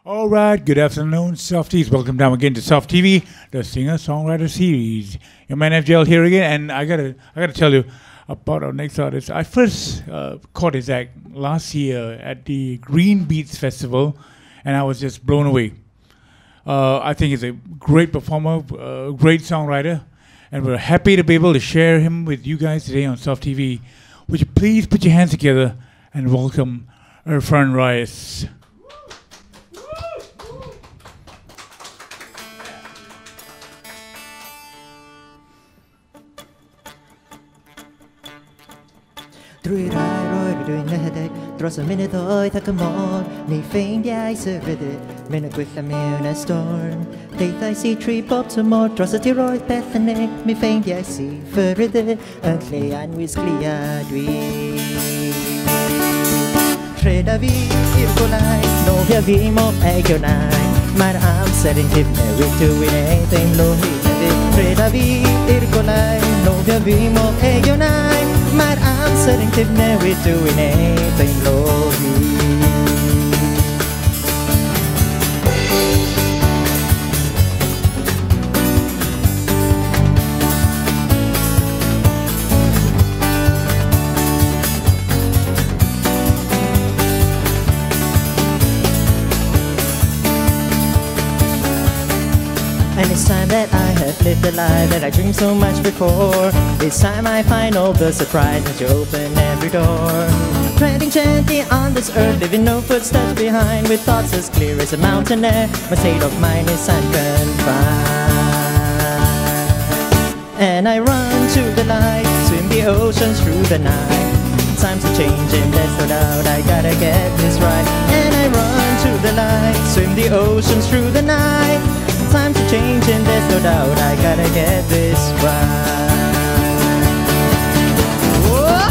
All right, good afternoon, Softies. Welcome down again to Soft TV, the Singer-Songwriter series. Your man FJL here again, and I gotta tell you about our next artist. I first caught his act last year at the Green Beats Festival, and I was just blown away. I think he's a great performer, great songwriter, and we're happy to be able to share him with you guys today on Soft TV. Would you please put your hands together and welcome Ifan Rais. Drwy rai roi rwy'n nehedeg dros y munud oed ac y môr Ni ffeindiau sy'n ryddid Mynd y gwylla mewn y storm Deithais i tri bob tymor dros y tiroedd beth yn ne Mi ffeindiau sy'n ffyryddid Yn lle anwisglia dwi Rheda fi i'r golau Nofio fi mob egionau Mae'r amser yn cyfnewid Dwi'n ei deimlo hyn hefyd Rheda fi i'r golau Nofio fi mob egionau Mae'r amser yn cyfnewid Dwi'n ei deimlo hyn And it's time that I have lived the life that I dreamed so much before It's time I find all the surprises to open every door Treading gently on this earth, leaving no footsteps behind With thoughts as clear as a mountain air My state of mind is unconfined And I run to the light, swim the oceans through the night Times are changing, there's no doubt I gotta get this right And I run to the light, swim the oceans through the night Times are changing, there's no doubt I gotta get this right Whoa!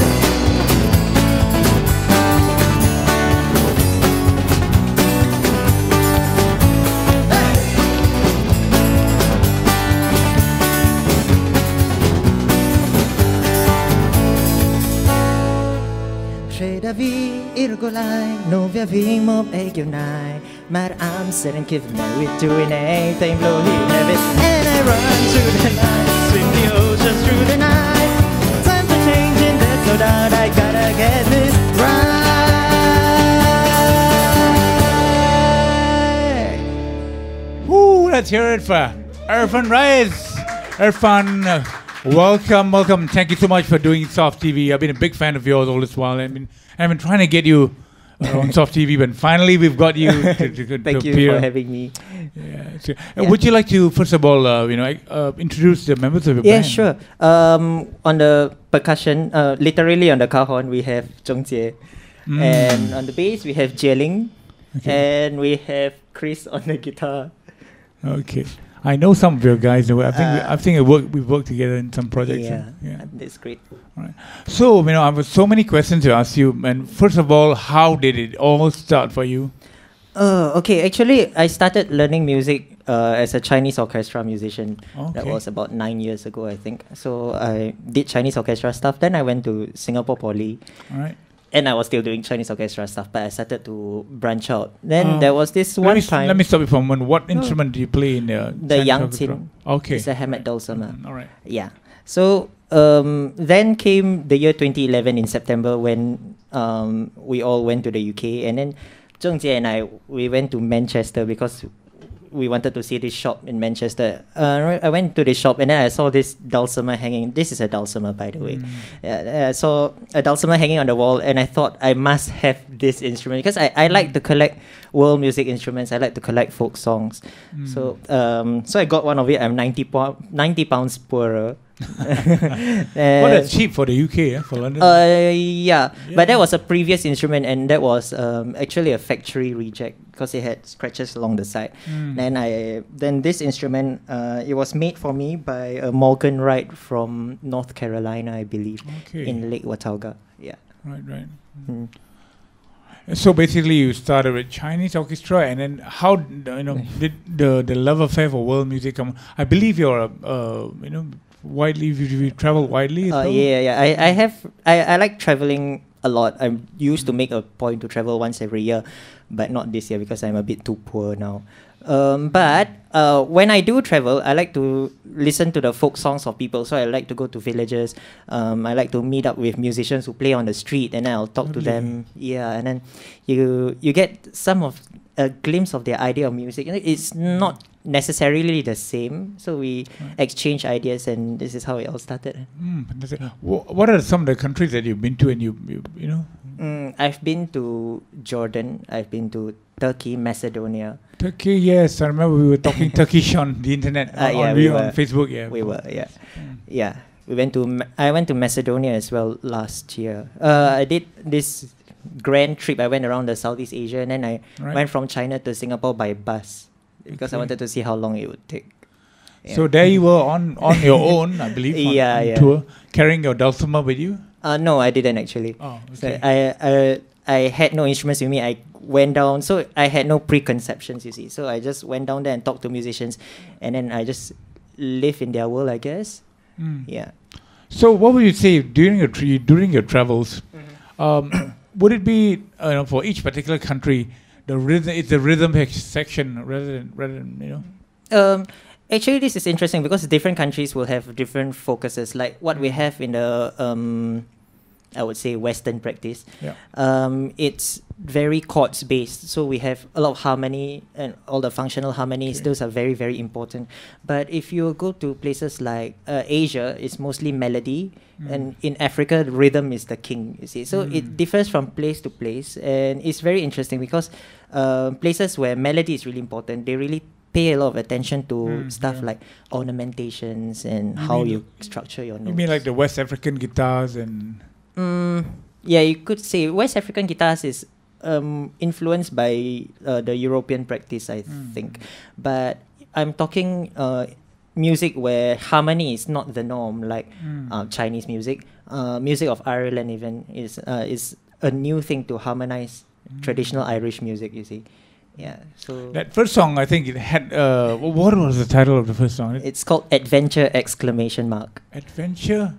Rheda fi i'r golau, nofio fi mob egionau Mae'r amser yn cyfnewid, dwi'n ei deimlo hyn hefyd And I run through the night, swim the oceans through the night Times are changing, there's no doubt I gotta get this right Woo, let's hear it for Ifan Rais. Ifan, welcome. Thank you so much for doing Soft TV. I've been a big fan of yours all this while. I've been trying to get you on Soft TV, but finally we've got you to Thank you appear. for having me. Yeah. So, would you like to first of all, introduce the members of your band? Yeah, sure. On the percussion, literally on the cajon, we have Zhong Jie. And on the bass, we have Jieling. Okay. And we have Chris on the guitar. Okay. I know some of your guys. I think we've worked together in some projects. Yeah, that's great. All right. So, I have so many questions to ask you. And first of all, how did it all start for you? Okay, actually, I started learning music as a Chinese orchestra musician. Okay. That was about 9 years ago, I think. So I did Chinese orchestra stuff. Then I went to Singapore Poly. All right. And I was still doing Chinese orchestra stuff, but I started to branch out. Then there was this one time... Let me stop you for a moment. What instrument do you play in the Yang Tin. Okay. It's a hammered dulcimer. All right. Yeah. So then came the year 2011 in September when we all went to the UK. And then Zheng Jie and I, we went to Manchester because we wanted to see this shop in Manchester. I went to the shop and then I saw this dulcimer hanging. This is a dulcimer, by the way. I saw a dulcimer hanging on the wall and I thought I must have this instrument because I like to collect world music instruments. I like to collect folk songs. So I got one of it. I'm 90 pounds poorer. Well, that's cheap for the UK, for London. Yeah, but that was a previous instrument and that was actually a factory reject because it had scratches along the side. Then this instrument, it was made for me by Morgan Wright from North Carolina, I believe, in Lake Watauga. Yeah. Right. So basically, you started with Chinese orchestra, and then how did the love affair for world music come? I believe you're widely you travel widely. Yeah. I like traveling a lot. I used to make a point to travel once every year, but not this year because I'm a bit too poor now. But when I do travel, I like to listen to the folk songs of people. So I like to go to villages. I like to meet up with musicians who play on the street, and then I'll talk to them. Yeah, and then you get some of a glimpse of their idea of music. It's not necessarily the same, so we exchange ideas, and this is how it all started. What are some of the countries that you've been to, and you know? I've been to Jordan. I've been to Turkey, Macedonia. Turkey, yes, I remember we were talking Turkish on the internet, on Facebook. Yeah, we were. Yeah, yeah. We went to. I went to Macedonia as well last year. I did this grand trip. I went around the Southeast Asia, and then I went from China to Singapore by bus because I wanted to see how long it would take. Yeah. So there you were on your own, I believe, on tour, carrying your dulcimer with you? No, I didn't actually. Oh, okay. So I had no instruments with me. I went down, so I had no preconceptions, you see. So I just went down there and talked to musicians, and then I just live in their world, I guess. Yeah. So what would you say during your travels? Would it be for each particular country the rhythm? It's the rhythm section rather than Actually, this is interesting because different countries will have different focuses. Like what we have in the I would say Western practice. Yeah. It's very chords based, so we have a lot of harmony and all the functional harmonies. Those are very, very important. But if you go to places like Asia, it's mostly melody, and in Africa, the rhythm is the king. You see, so it differs from place to place, and it's very interesting because places where melody is really important, they really pay a lot of attention to stuff like ornamentations and how you structure your notes. You mean like the West African guitars and? Yeah, you could say West African guitars is influenced by the European practice, I think. But I'm talking music where harmony is not the norm, like Chinese music. Music of Ireland even is a new thing to harmonize traditional Irish music, you see. Yeah, so that first song, I think it had what was the title of the first song? It's called Adventure! Adventure!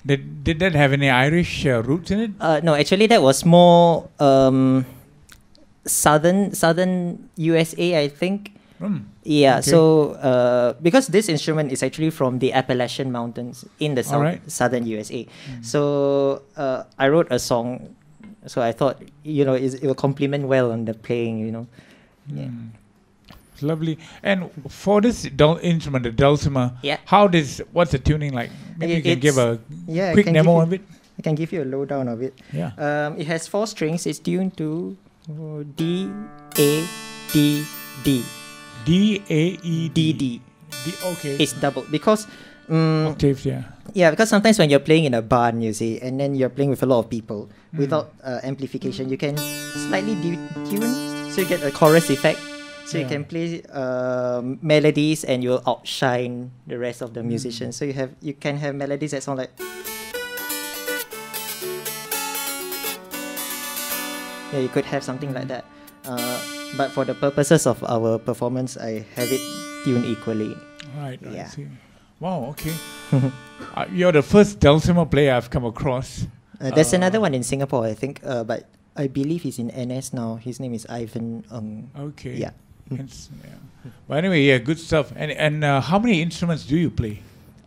Did that have any Irish roots in it? No, actually that was more southern USA, I think. Yeah, okay. So because this instrument is actually from the Appalachian Mountains in the southern USA, so I wrote a song. So I thought, it will complement well on the playing, Yeah. It's lovely. And for this instrument, the dulcimer, what's the tuning like? Maybe you can give a quick demo of it. I can give you a lowdown of it. Yeah. It has 4 strings. It's tuned to D, A, D, D. D, A, E, D, D. Okay. It's double because octaves, yeah. Yeah, because sometimes when you're playing in a barn, you see, and then you're playing with a lot of people without amplification, you can slightly detune, so you get a chorus effect. So you can play melodies, and you'll outshine the rest of the musicians. So you can have melodies that sound like. Yeah, you could have something like that. But for the purposes of our performance, I have it tuned equally. Right. Yeah. I see. Wow, okay. You're the first dulcimer player I've come across. There's another one in Singapore, I think, but I believe he's in NS now. His name is Ifan. Okay. Yeah. But anyway, good stuff. And how many instruments do you play?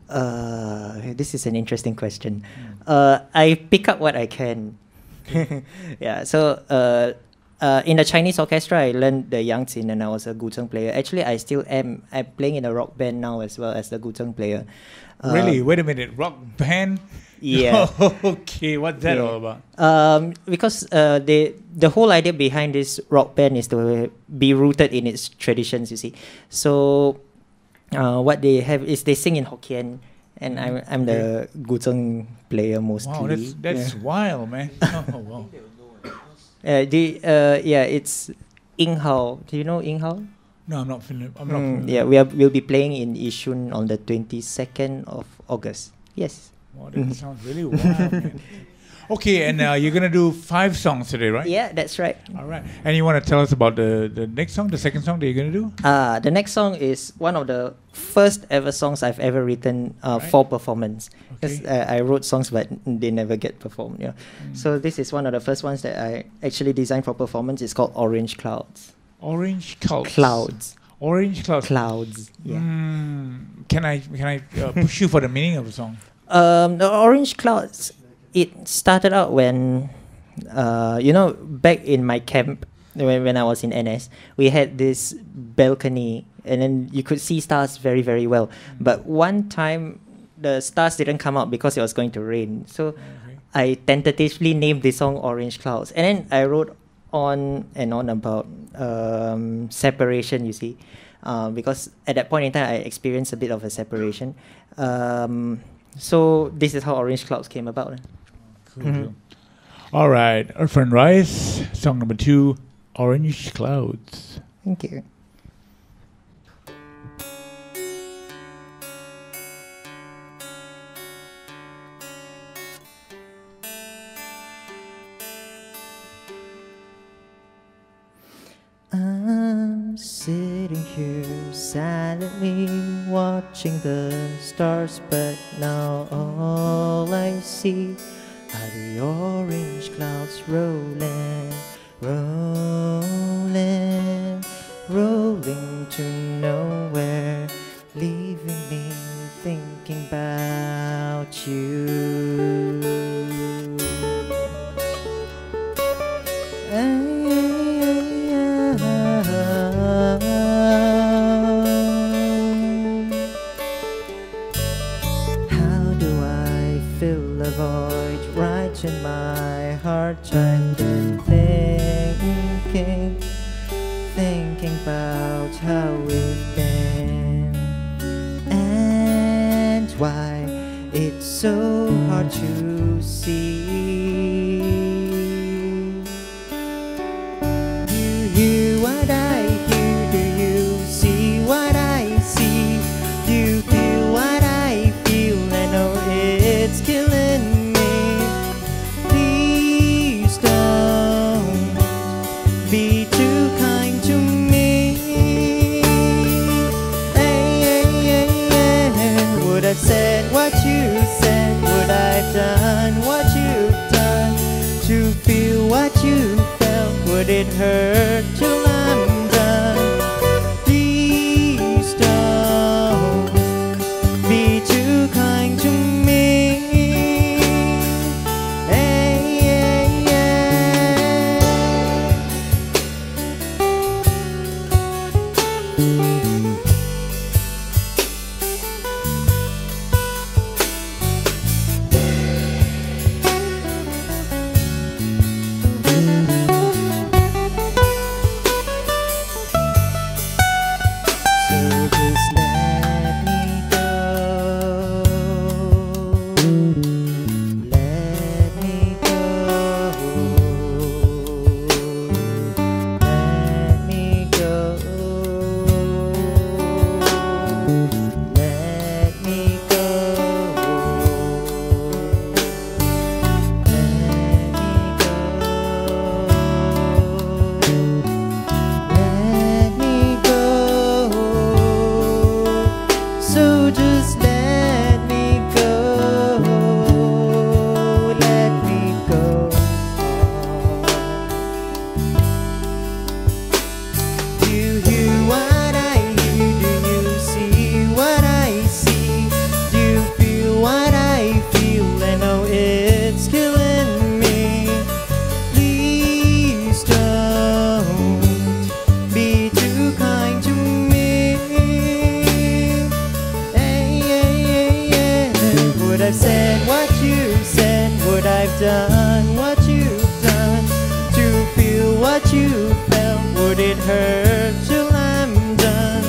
This is an interesting question. I pick up what I can. Yeah, so in the Chinese orchestra, I learned the yangqin and I was a guzheng player. Actually, I still am. I'm playing in a rock band now as well as the guzheng player. Really? Wait a minute. Rock band? Yeah. Okay, what's that all about? Because the whole idea behind this rock band is to be rooted in its traditions, you see. So what they have is they sing in Hokkien, and I'm the guzheng player mostly. Wow, that's wild, man. Oh, wow. It's Ing Hao. Do you know Ing Hao? No, I'm not familiar. Yeah, we'll be playing in Yishun on the 22nd of August. Yes. Wow, that sounds really wild, man. Okay, and you're gonna do 5 songs today, right? Yeah, that's right. All right. And you want to tell us about the next song, the second song that you're gonna do? The next song is one of the first ever songs I've ever written for performance. Because I wrote songs, but they never get performed. Yeah. So this is one of the first ones that I actually designed for performance. It's called Orange Clouds. Orange Clouds. Clouds. Orange Clouds. Clouds. Yeah. Can I push you for the meaning of the song? The Orange Clouds. It started out when, back in my camp, when I was in NS, we had this balcony and then you could see stars very, very well. But one time, the stars didn't come out because it was going to rain. So I tentatively named the song Orange Clouds. And then I wrote on and on about separation, you see. Because at that point in time, I experienced a bit of a separation. So this is how Orange Clouds came about. Cool. All right, our friend Rais, song number 2, Orange Clouds. Thank you. I'm sitting here silently watching the stars, but now all I see are the orange clouds rolling, rolling, rolling to nowhere, leaving me thinking about you. How do I fill a void right in my heart? I've been thinking about how we've been and why it's so hard to see. What I hear, do you see what I see? Do you feel what I feel? I know it's killing me. Please don't be too kind to me. Would I've said what you said? Would I've done what you've done? To feel what you felt, would it hurt till I'm done? Please don't be too kind to me. Done what you've done to feel what you felt, would it hurt till I'm done?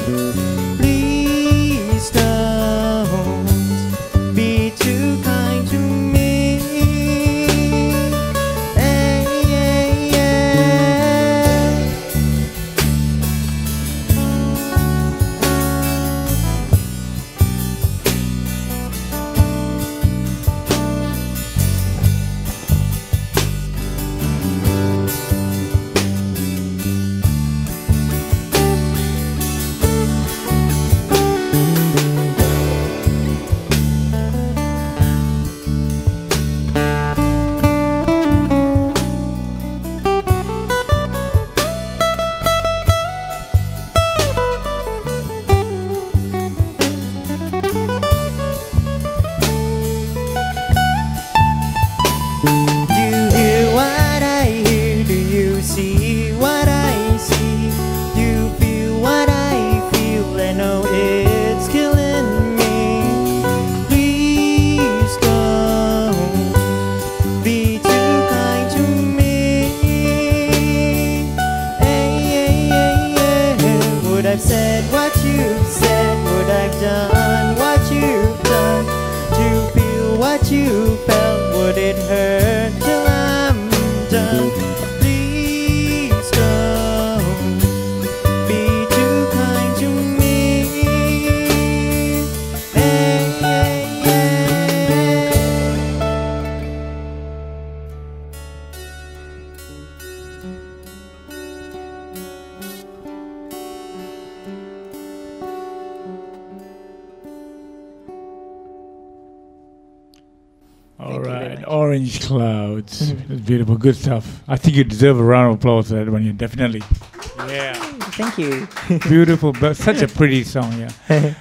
Please don't be too kind to me. I've said what you've said? Would I've done what you've done? To feel what you felt? Would it hurt till I'm done? Please don't be too kind to me. Hey, hey, hey. All Thank you very right, much. Orange Clouds. That's beautiful, good stuff. I think you deserve a round of applause for that one. You definitely. Yeah, Thank you. beautiful, but such a pretty song. Yeah.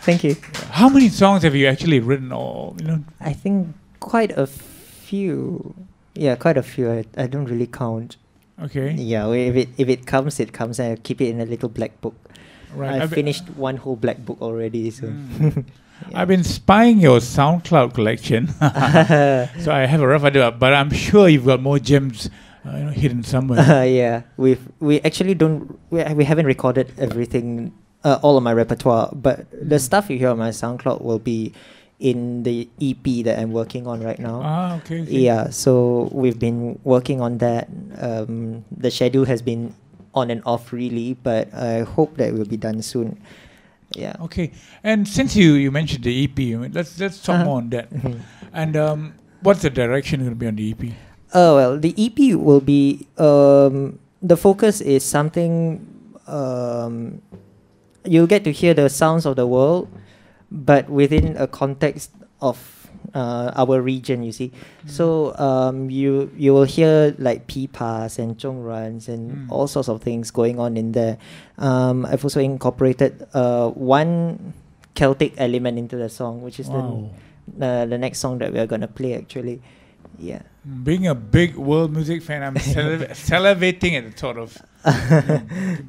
Thank you. How many songs have you actually written? Or I think quite a few. Yeah, quite a few. I don't really count. okay, Yeah, if it comes, it comes. I keep it in a little black book. right. I I've been- finished one whole black book already. So. I've been spying your SoundCloud collection, so I have a rough idea. But I'm sure you've got more gems, hidden somewhere. Yeah, we actually don't. We haven't recorded everything, all of my repertoire. But the stuff you hear on my SoundCloud will be in the EP that I'm working on right now. Okay. Yeah, so we've been working on that. The schedule has been on and off really, but I hope that it will be done soon. Yeah. Okay. And since you mentioned the EP, let's talk more on that. And what's the direction going to be on the EP? Oh well, the EP will be the focus is something you'll get to hear the sounds of the world, but within a context of our region, you see. So you will hear like pipas and zhongrans and all sorts of things going on in there. I've also incorporated one Celtic element into the song, which is Wow. the next song that we are gonna play actually. Yeah. Being a big world music fan, I'm salivating at the thought of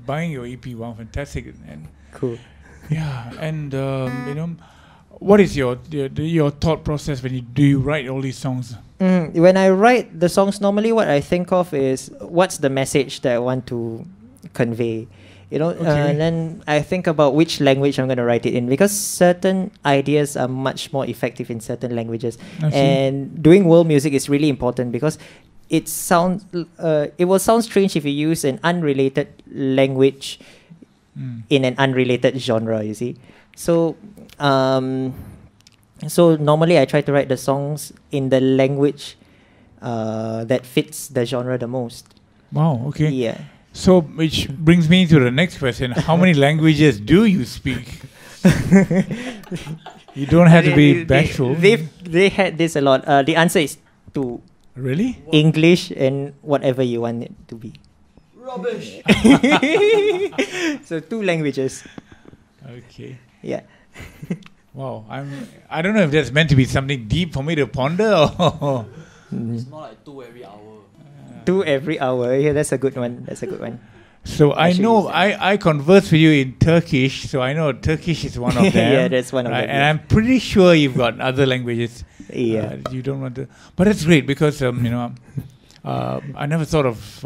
buying your EP. Wow, fantastic! And Cool. yeah, and what is your thought process when you write all these songs? When I write the songs, normally what I think of is what's the message that I want to convey, Okay. and then I think about which language I'm going to write it in, because certain ideas are much more effective in certain languages. I see. And doing world music is really important because it will sound strange if you use an unrelated language in an unrelated genre, you see. So so normally I try to write the songs in the language that fits the genre the most. Wow. Okay. Yeah. So, which brings me to the next question: how many languages do you speak? You don't have to be bashful. They had this a lot. The answer is 2: Really? English and whatever you want it to be. Rubbish. So 2 languages. Okay. Yeah. Wow. I don't know if that's meant to be something deep for me to ponder or. It's more like 2 every hour. 2 every hour. Yeah, that's a good one. That's a good one. So I should know use that. I converse with you in Turkish, so I know Turkish is one of them. Yeah, that's one of right? them. And I'm pretty sure you've got other languages. Yeah. You don't want to, but it's great because I never thought of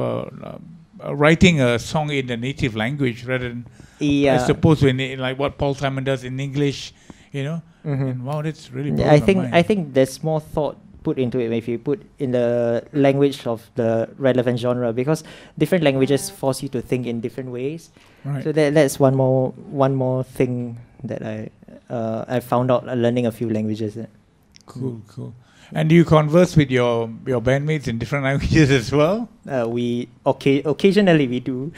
writing a song in the native language rather than Yeah. as opposed to in like what Paul Simon does in English. And wow, that's really. Yeah, I think there's more thought put into it if you put in the language of the relevant genre, because different languages force you to think in different ways. Right. So that's one more thing that I found out learning a few languages. Cool. And do you converse with your bandmates in different languages as well? We occasionally we do.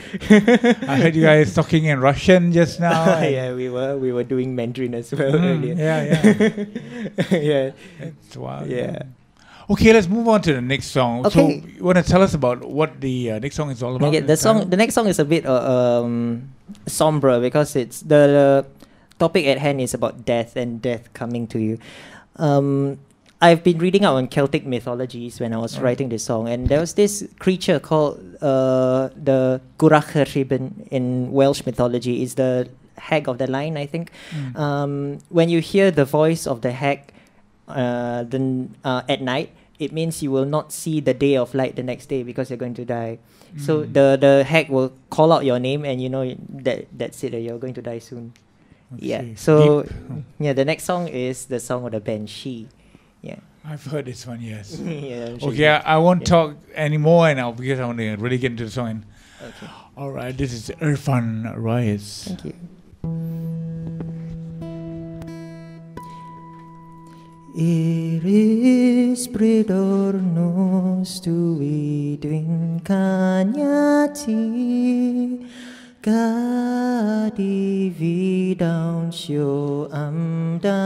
I heard you guys talking in Russian just now. Yeah, we were doing Mandarin as well earlier. Yeah. Yeah. It's wild. Yeah. Okay, let's move on to the next song. Okay. So, you want to tell us about what the next song is all about? Okay, the next song is a bit somber because it's the topic at hand is about death and death coming to you. I've been reading out on Celtic mythologies when I was writing this song, and there was this creature called the Gwrach-yr-Rhibyn in Welsh mythology. It's the hag of the line, I think. When you hear the voice of the hag at night, it means you will not see the day of light the next day because you're going to die. So the hag will call out your name, and that's it. You're going to die soon. Let's Yeah. see. So Deep. yeah, the next song is the song of the band She. Yeah. I've heard this one, yes. Yeah. I'm sure Okay, you- I won't Yeah. talk anymore now because I want to really get into the song. Okay. All right, this is Ifan, Rais. Thank you. Iris berdornos tuwidwing kanyati kadivi down syo amdanati.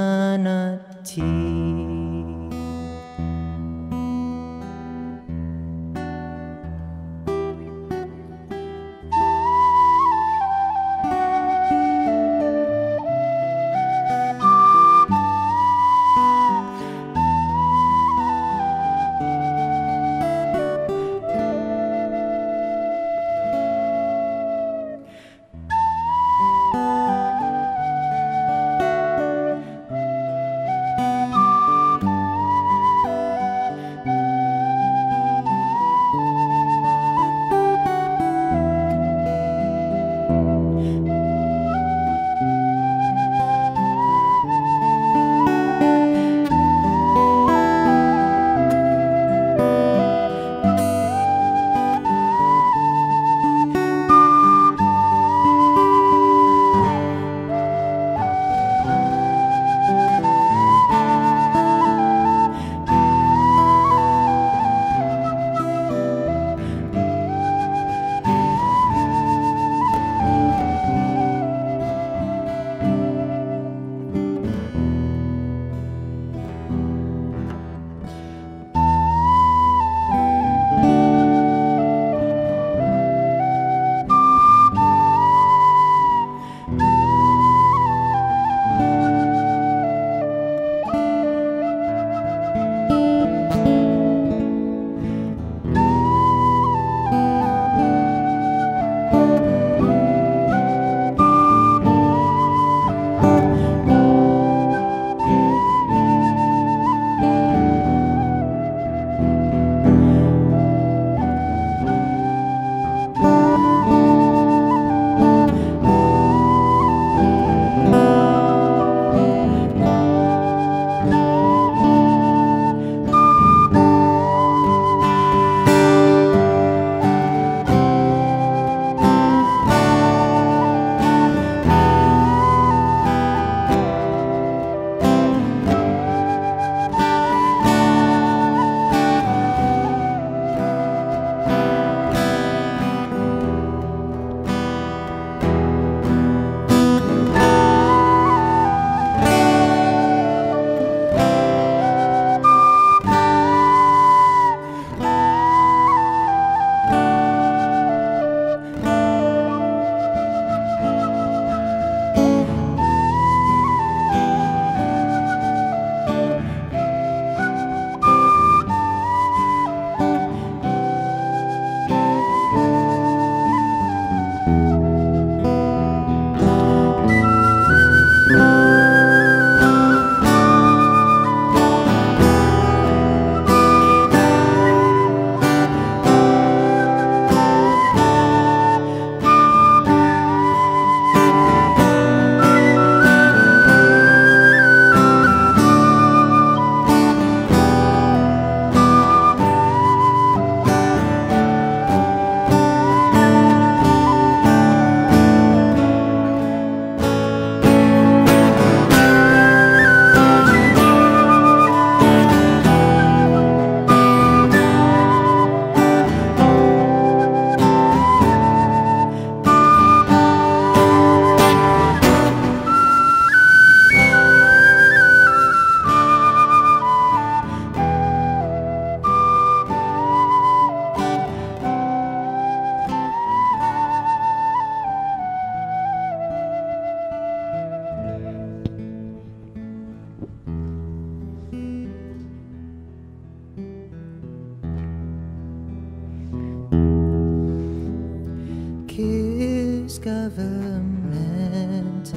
government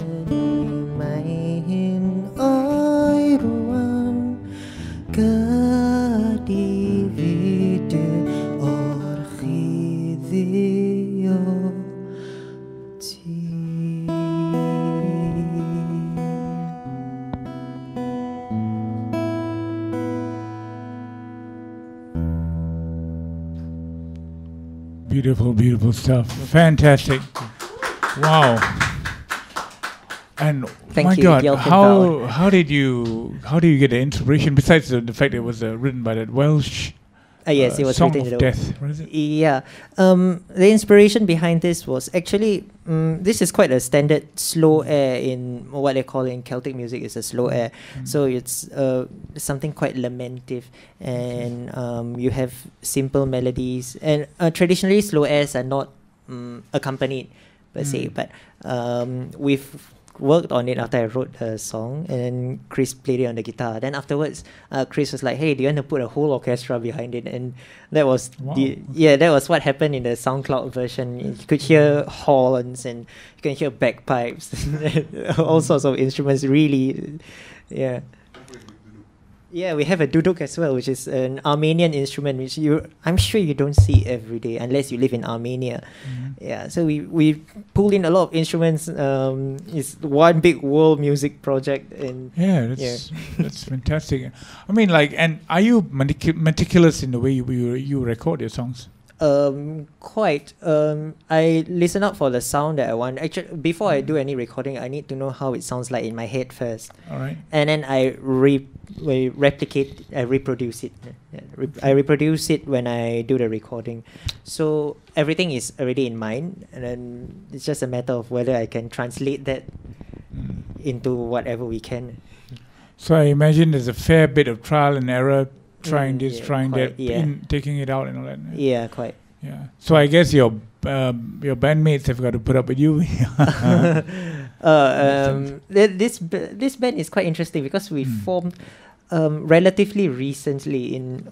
main oi ruang kadivide orchideo ti Beautiful, beautiful stuff. Fantastic. Wow. And Thank my you, God, Gil how did you get the inspiration? Besides the fact it was written by that Welsh Yes, it was Song written of in Death. What is it? Yeah. The inspiration behind this was actually, this is quite a standard slow air in what they call in Celtic music is a slow air. So it's something quite lamentive, and you have simple melodies. And traditionally, slow airs are not accompanied per se, but we've worked on it after I wrote a song, and then Chris played it on the guitar. Then afterwards, Chris was like, "Hey, do you want to put a whole orchestra behind it?" And that was that was what happened in the SoundCloud version. You could hear horns and you can hear bagpipes, all sorts of instruments. Really, yeah. Yeah, we have a duduk as well, which is an Armenian instrument, which I'm sure you don't see every day unless you live in Armenia. Yeah, so we pulled in a lot of instruments. It's one big world music project, and that's fantastic. I mean, like, and are you meticulous in the way you record your songs? Quite. I listen out for the sound that I want. Actually, before I do any recording, I need to know how it sounds like in my head first. All right. And then I replicate, I reproduce it. I reproduce it when I do the recording. So everything is already in mind, and then it's just a matter of whether I can translate that into whatever we can. So I imagine there's a fair bit of trial and error, trying this, trying quite, that, taking it out and all that. Yeah, quite. Yeah. So I guess your bandmates have got to put up with you. This band is quite interesting because we formed relatively recently in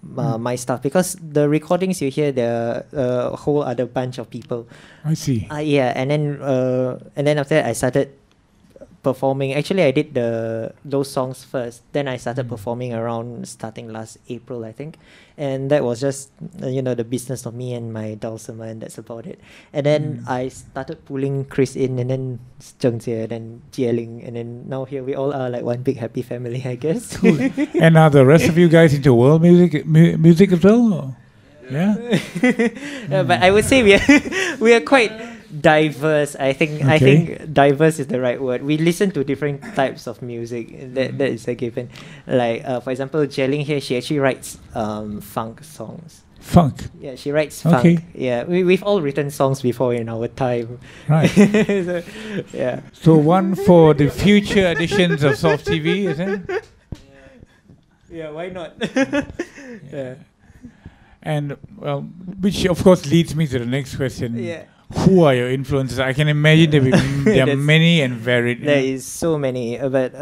my stuff, because the recordings you hear, there are a whole other bunch of people. I see. Yeah, and then after that I started performing. Actually, I did those songs first. Then I started performing starting last April, I think. And that was just, the business of me and my dulcimer, and that's about it. And then I started pulling Chris in, and then Zheng Jie, and then Jieling, and then now here we all are like one big happy family, I guess. Cool. And are the rest of you guys into world music as well? Or? Yeah. But I would say we are quite diverse. I think diverse is the right word. We listen to different types of music. That is a given. Like for example, Jelling here, she actually writes funk songs. Funk. Yeah, she writes funk. Yeah, we've all written songs before in our time. Right. So, yeah. So one for the future editions of Soft TV, is it? Yeah, why not? Yeah. And well, which of course leads me to the next question. Yeah. Who are your influences? I can imagine there are many and varied. There is so many, but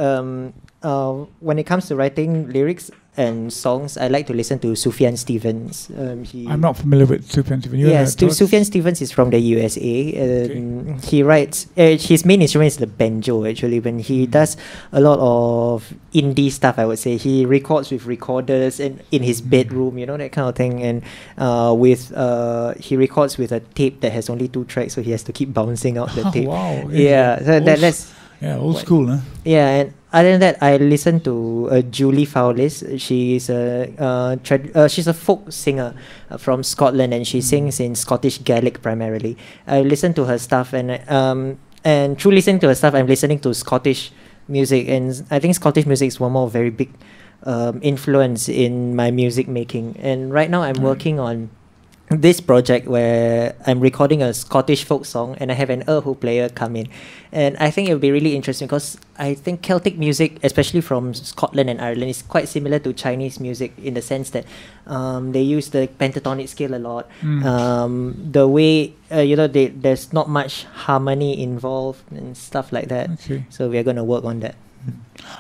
when it comes to writing lyrics and songs, I like to listen to Sufjan Stevens. I'm not familiar with Sufjan Stevens. Sufjan Stevens is from the USA. He writes. His main instrument is the banjo. Actually, when he does a lot of indie stuff, I would say he records with recorders and in his bedroom, that kind of thing. And he records with a tape that has only 2 tracks, so he has to keep bouncing out the tape. Wow! Yeah, so that's old school, huh? Yeah, and other than that, I listen to Julie Fowlis. She's she's a folk singer from Scotland, and she sings in Scottish Gaelic primarily. I listen to her stuff, and through listening to her stuff, I'm listening to Scottish music, and I think Scottish music is one more very big influence in my music making. And right now, I'm working on this project where I'm recording a Scottish folk song, and I have an erhu player come in, and I think it will be really interesting because I think Celtic music, especially from Scotland and Ireland, is quite similar to Chinese music in the sense that they use the pentatonic scale a lot. The way there's not much harmony involved and stuff like that. Okay. So we are going to work on that.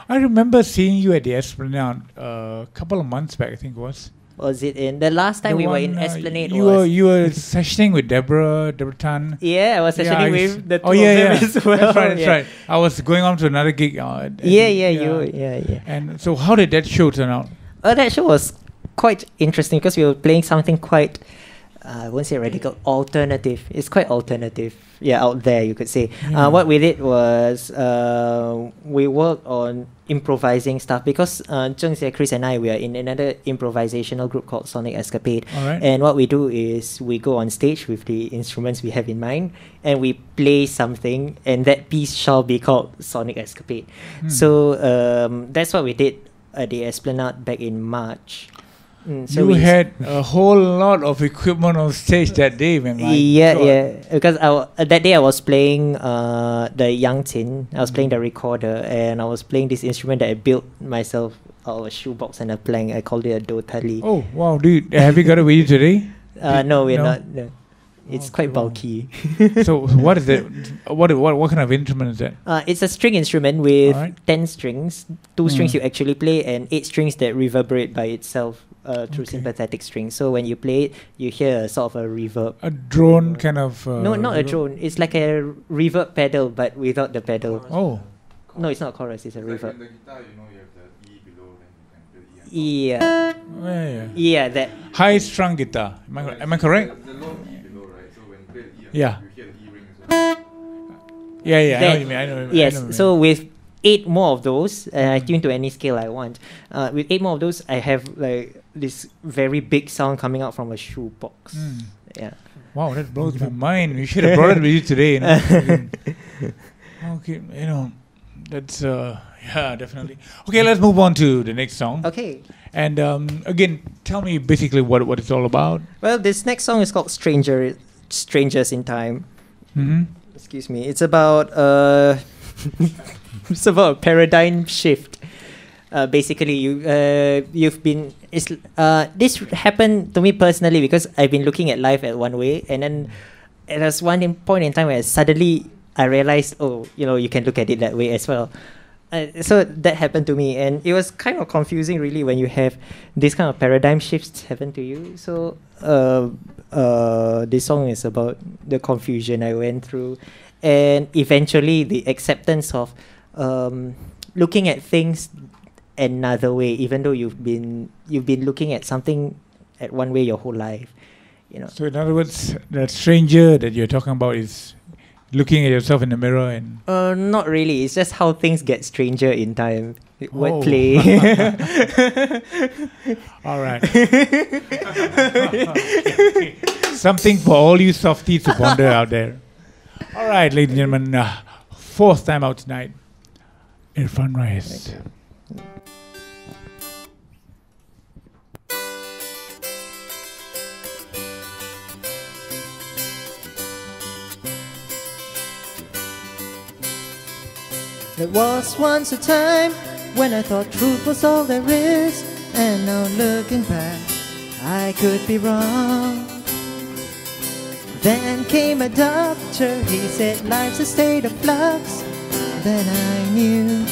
I remember seeing you at the Esplanade a couple of months back, I think it was. Was it in the last time we were in Esplanade? You were sessioning with Deborah Tan. Yeah, I was sessioning with the two of them as well. That's right. I was going on to another gig. Yeah. And so, how did that show turn out? That show was quite interesting because we were playing something quite I won't say radical, alternative. It's quite alternative. Yeah, out there, you could say. What we did was we worked on improvising stuff because Zheng Xie, Chris, and I, we are in another improvisational group called Sonic Escapade. All right. And what we do is we go on stage with the instruments we have in mind and we play something, and that piece shall be called Sonic Escapade. So that's what we did at the Esplanade back in March. So you had a whole lot of equipment on stage that day, man. Yeah. Because that day I was playing the Yangqin. I was playing the recorder, and I was playing this instrument that I built myself out of a shoebox and a plank. I called it a dotali. Oh wow, dude! Have you got it with you today? No, we're No? not. No. It's quite bulky. So what is it? What kind of instrument is that? It's a string instrument with Alright. 10 strings. 2 strings you actually play, and 8 strings that reverberate by itself through sympathetic strings. So when you play it, you hear a sort of a reverb. A drone kind of. No, not a reverb? drone. It's like a reverb pedal, but without the pedal. Oh, No, it's not a chorus. It's a reverb. the guitar, you know, you have the E below, then you can play E on top. Yeah, yeah. that. High strung guitar. Am I correct? The low E below, right? So when you play the E on Yeah. top, you hear the E ring as well. Yeah, I know That- what you mean. I know. I Yes. know what you So mean. with 8 more of those, I tune to any scale I want. With 8 more of those, I have like this very big sound coming out from a shoebox. Yeah. Wow, that blows my mind. You should have brought it with you today. You know? Okay, you know, that's yeah, definitely. Okay, let's move on to the next song. Okay. And again, tell me basically what it's all about. Well, this next song is called Strangers in Time. Mm-hmm. Excuse me. It's about it's about a paradigm shift. Basically, you've been this happened to me personally because I've been looking at life at one way, and then there's one point in time where suddenly I realized, oh, you know, you can look at it that way as well. So that happened to me, and it was kind of confusing, really, when you have this kind of paradigm shifts happen to you. So this song is about the confusion I went through, and eventually the acceptance of looking at things another way, even though you've been looking at something at one way your whole life, you know. So in other words, that stranger that you're talking about is looking at yourself in the mirror and. Not really. It's just how things get stranger in time. Oh. Wordplay. All right. Okay. Something for all you softies to ponder out there. All right, ladies and gentlemen, 4th time out tonight. Ifan Rais. There was once a time when I thought truth was all there is, and now looking back, I could be wrong. Then came a doctor, he said life's a state of flux. Then I knew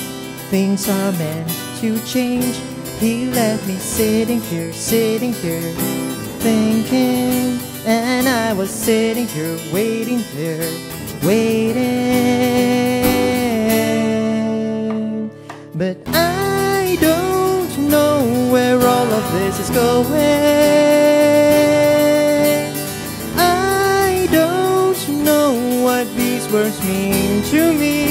things are meant to change. He left me sitting here, thinking, and I was sitting here, waiting there, waiting. But I don't know where all of this is going. I don't know what these words mean to me.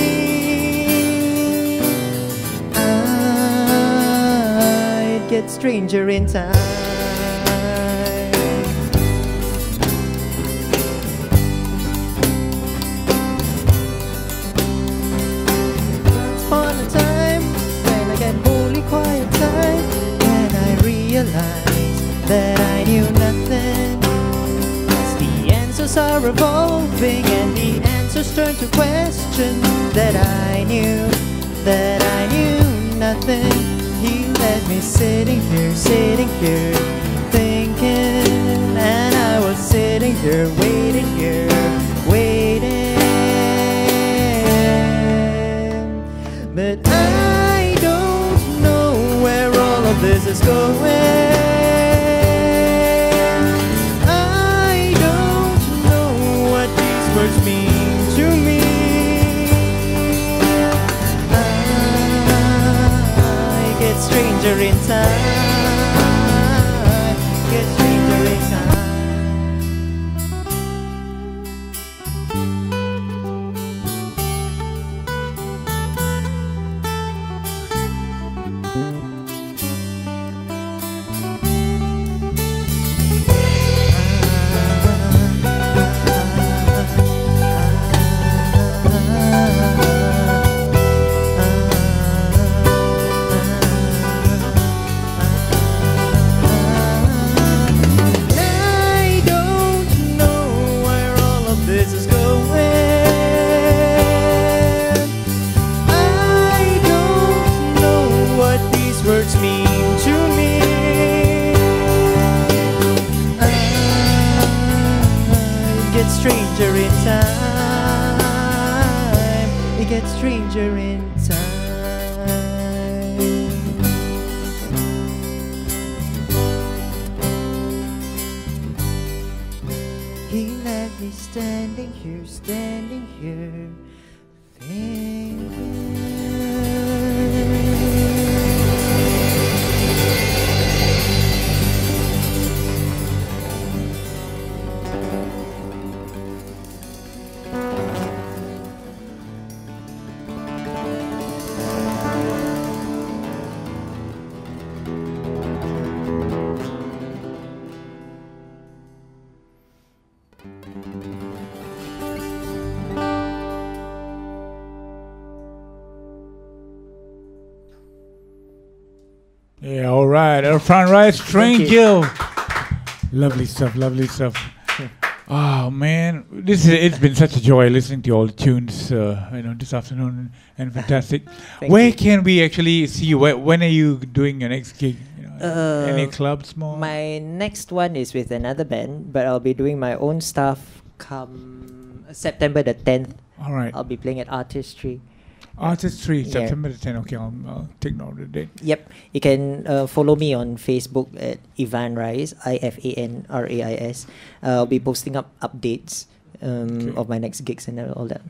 I'd get stranger in time. Once upon a time, when I get wholly quiet time, and I realized that I knew nothing. As the answers are evolving and the answers turn to questions, that I knew nothing. He left me sitting here, thinking, and I was sitting here, waiting, but I don't know where all of this is going. I don't know what these words mean to me. I get stranger in time. Get stranger in time. measure in time. He left me standing here, thinking. Yeah, all right. Ifan, Rais, Train you. Gill. Lovely stuff, lovely stuff. Oh man, it's been such a joy listening to all the tunes, this afternoon, and fantastic. Thank Where you. can we actually see you? When are you doing your next gig? Any clubs more? My next one is with another band, but I'll be doing my own stuff come September the 10th. All right. I'll be playing at Artistry. Artistry, Yeah. September the 10th. Okay, I'll take note of the date. Yep. You can follow me on Facebook at Ifan Rais, IFANRAIS. I'll be posting up updates Okay. of my next gigs and all that.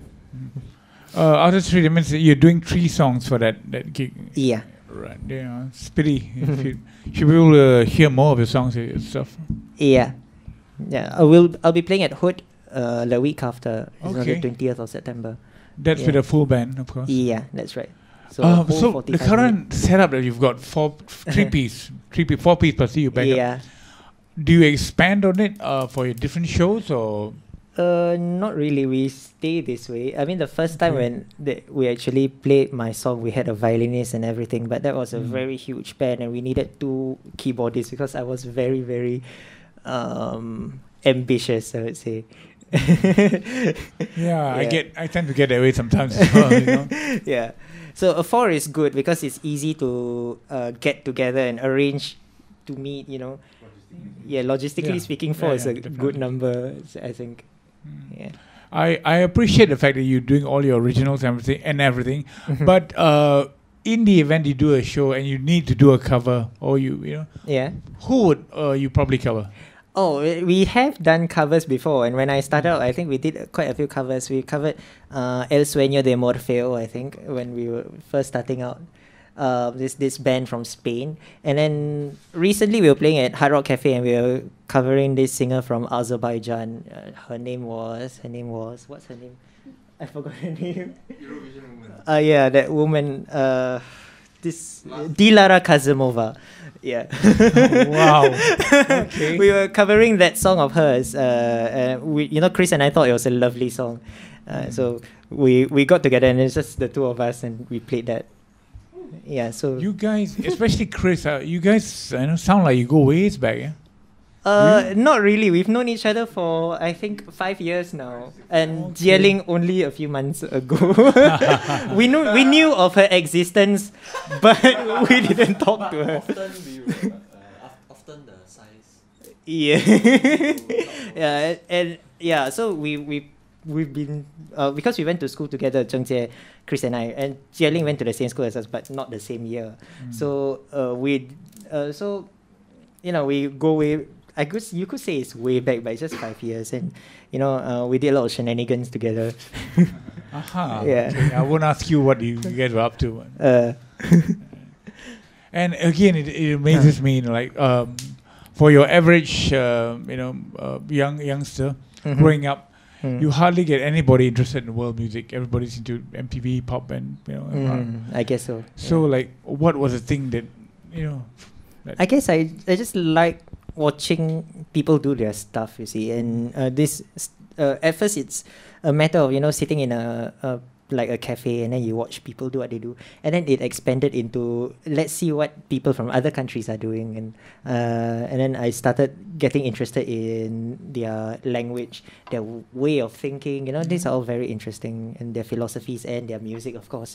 Artistry, that means you're doing 3 songs for that gig. Yeah. Right, yeah, it's pity. If you should be able to hear more of your songs and stuff. Yeah. Yeah. I'll be playing at Hood the week after. It's on Okay. the 20th of September. That's with Yeah. a full band, of course. Yeah, that's right. So, a whole So the 45 current minute- setup that you've got, 4 piece plus you backup. Yeah. Do you expand on it for your different shows or? Not really. We stay this way. I mean, the first time Okay. when we actually played my song, we had a violinist and everything, but that was a very huge band, and we needed 2 keyboardists because I was very, very ambitious, I would say. Yeah, Yeah. I tend to get that way sometimes as well. Yeah. So a 4 is good because it's easy to get together and arrange to meet. Yeah, logistically Yeah. speaking, 4 Yeah, is yeah, a definitely. good number, I think. Yeah. I appreciate the fact that you're doing all your originals and everything, Mm-hmm. but in the event you do a show and you need to do a cover, or Yeah. who would you probably cover? Oh, we have done covers before, and when I started out, I think we did quite a few covers. We covered El Sueño de Morfeo, I think, when we were first starting out. This band from Spain, and then recently we were playing at Hard Rock Cafe, and we were covering this singer from Azerbaijan. Her name was what's her name? I forgot her name. Eurovision woman. Yeah, that woman. This Dilara Kazimova. Yeah. Wow. Okay. We were covering that song of hers. Chris and I thought it was a lovely song. So we got together, and it's just the 2 of us, and we played that. Yeah. So You guys, especially Chris, you guys sound like you go ways back. Yeah? not really. We've known each other for I think 5 years now, and Jieling only a few months ago. we knew of her existence, but we didn't talk to her. Often we were, often the size. Yeah. Yeah, and yeah, so we've been because we went to school together, Zheng Jie, Chris and I, and Jieling went to the same school as us, but not the same year. So we go way. I guess you could say it's way back, but it's just 5 years, and we did a lot of shenanigans together. Aha. Yeah. Okay. I won't ask you what you guys were up to. And again, it amazes me, for your average, youngster growing up, you hardly get anybody interested in world music. Everybody's into MTV, pop, and I guess so. So, what was the thing that I guess I just like watching people do their stuff, you see, and at first it's a matter of sitting in a cafe, and then you watch people do what they do, and then it expanded into let's see what people from other countries are doing, and then I started getting interested in their language, their way of thinking. These are all very interesting, and their philosophies and their music, of course.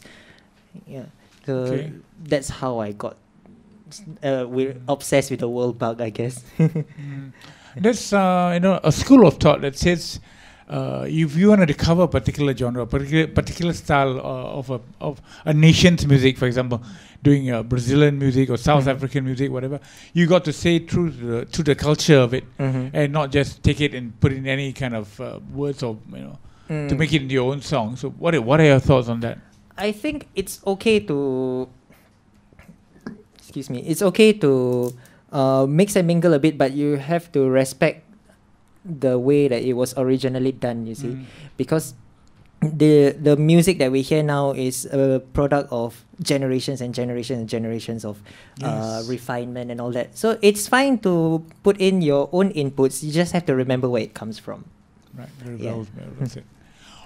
Yeah, so that's how I got. We're obsessed with the world bug, I guess. There's a school of thought that says if you wanted to cover a particular genre, particular style of a nation's music, for example, doing Brazilian music or South African music, whatever, you got to say true to the culture of it, and not just take it and put in any kind of words or to make it into your own song. So what are your thoughts on that? I think it's okay to it's okay to mix and mingle a bit, but you have to respect the way that it was originally done, you see, because the music that we hear now is a product of generations and generations and generations of refinement and all that. So it's fine to put in your own inputs. You just have to remember where it comes from. Right, very well, that's it.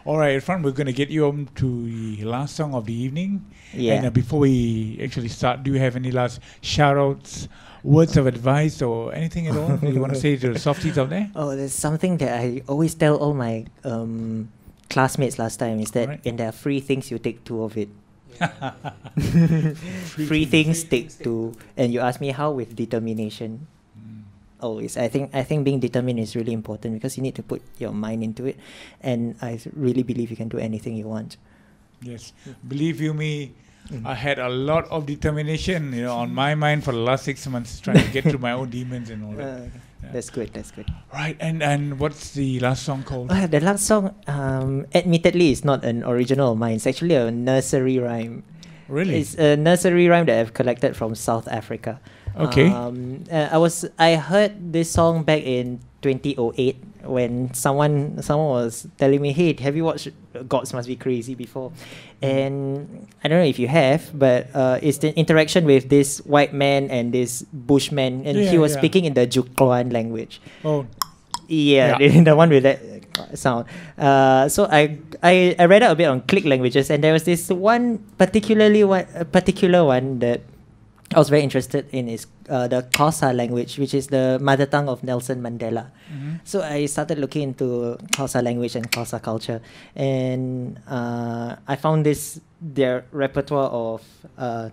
All right, Ifan, we're going to get you on to the last song of the evening. Yeah. And before we actually start, do you have any last shout-outs, words of advice, or anything at all you want to say to the softies out there? Oh, there's something that I always tell all my classmates last time is that when there are free things, you take two of it. Free things, take two. And you ask me how? With determination. Always. I think being determined is really important because you need to put your mind into it, and I really believe you can do anything you want. Yes. Believe you me, I had a lot of determination, on my mind for the last 6 months, trying to get through my own demons and all that. Yeah. That's good. That's good. Right. And what's the last song called? The last song, admittedly, is not an original of mine. It's actually a nursery rhyme. Really? It's a nursery rhyme that I've collected from South Africa. Okay. I heard this song back in 2008 when someone was telling me, "Hey, have you watched Gods Must Be Crazy before?" And I don't know if you have, but it's the interaction with this white man and this bushman, and he was speaking in the Jukloan language. Oh. Yeah, the one with that sound. So I read out a bit on Click Languages, and there was this particular one that I was very interested in is the Xhosa language, which is the mother tongue of Nelson Mandela. So I started looking into Xhosa language and Xhosa culture, and I found their repertoire of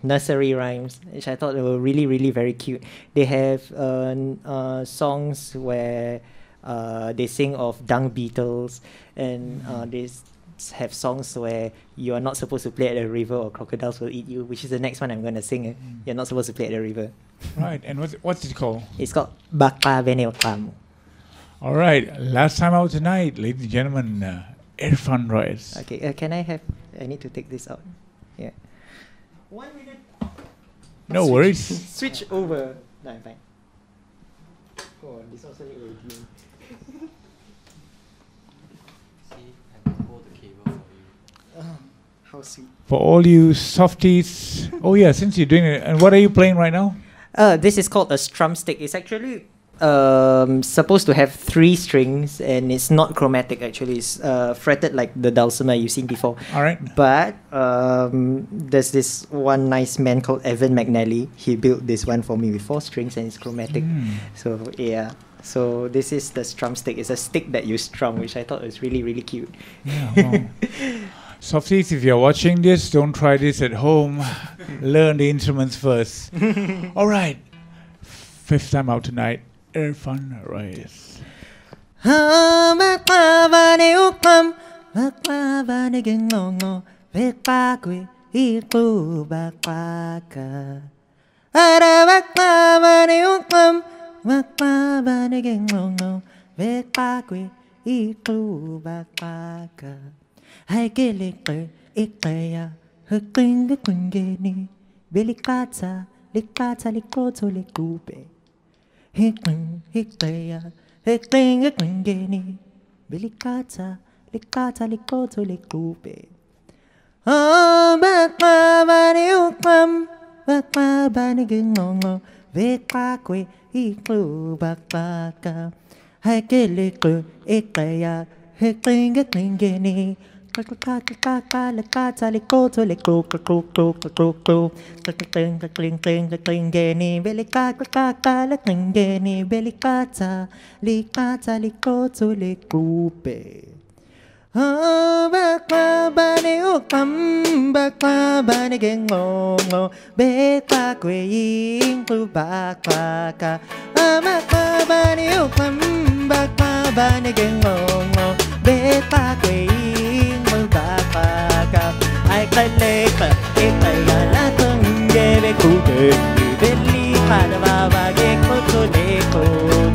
nursery rhymes, which I thought they were really, really very cute. They have songs where they sing of dung beetles, and they have songs where you are not supposed to play at the river or crocodiles will eat you, which is the next one I'm going to sing. You're not supposed to play at the river. Right, and what's it called? It's called Bakla Beneo Kamu. All right, last time out tonight, ladies and gentlemen, Ifan Rais. Okay, I need to take this out. Yeah. 1 minute. No worries. Switch over. No, I'm fine. Oh, this also need a review. How sweet. For all you softies, since you're doing it, and what are you playing right now? This is called a strum stick. It's actually supposed to have 3 strings, and it's not chromatic actually. It's fretted like the dulcimer you've seen before. All right. But there's this one nice man called Evan McNally. He built this one for me with 4 strings, and it's chromatic. So yeah. So this is the strum stick. It's a stick that you strum, which I thought was really, really cute. Yeah. Wow. Softies, if you're watching this, don't try this at home. Learn the instruments first. All right. 5th time out tonight, Ifan Rais. Hai kelekle ikaya heklinga klingeni belikata likloto likupe hekling hekaya heklinga klingeni belikata likloto likupe baklava ukam baklava ngongo bekakwe iklu baklaka hai kelekle ikaya heklinga klingeni Likata likoto liklo klingeni belikata klingeni belikata likata likoto liklupe baklava ne ukam baklava ne gengongo bekakwe inklu baklaka baklava ne ukam baklava ne gengongo beta queen mơ ba ba ca ai khai lê pa e pa ya la tung ge be ku ge be li pa da ba ge ko to le ko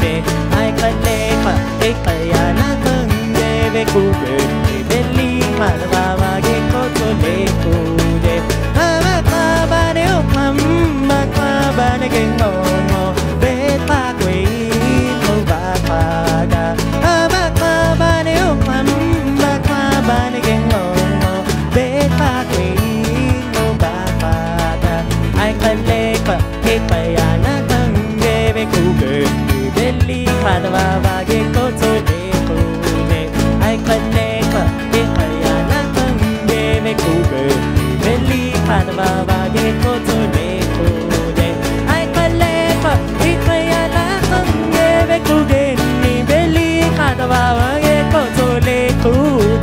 de ai khai lê pa e pa ya la tung ge be ku ge be li pa da ba ge ko to le ko de ba ne o pam ba ne ge ngo ngo beta queen mơ ba ba ca ba ne o pam ba ne ge ngo ngo beta queen mơ ba ba ca ai khai lê pa e pa ya la tung ge be ku ge be li pa da ba ge ko to le ko de ai khai lê pa e pa ya la tung ge be ku ge be li pa da ba ge ko to le ko de ai khai lê pa e pa ya la tung ge be ku ge ni be li pa da ba ge ko to le ko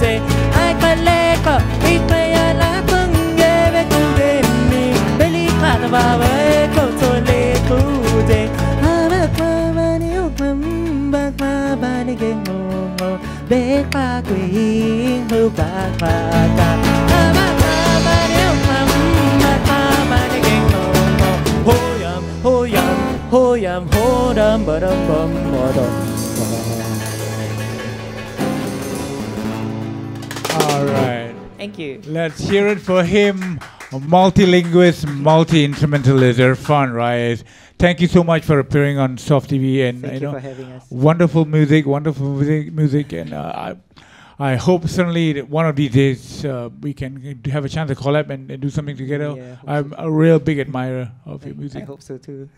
de ai khai lê pa e pa ya la tung ge be ku ge ni be li pa da ba ge ko to le ko de ba ni o ba ni ge ngo ngo be pa queen mơ ba ba ca ba ni o ba ni ge ngo ngo ho yam ho dam ba dam bum ba dam. All right. Thank you. Let's hear it for him, a multilinguist, multi-instrumentalist, Irfan Rais. Thank you so much for appearing on Soft TV, and Thank you for having us. wonderful music, and I hope certainly that one of these days we can have a chance to collab and do something together. Yeah, I'm a real big admirer of your I music. hope so too.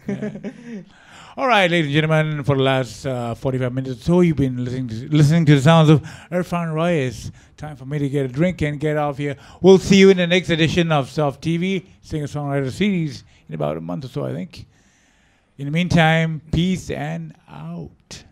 All right, ladies and gentlemen, for the last 45 minutes or so, you've been listening to the sounds of Irfan Rais. Time for me to get a drink and get off here. We'll see you in the next edition of Soft TV, Singer-Songwriter series, in about a month or so, I think. In the meantime, peace and out.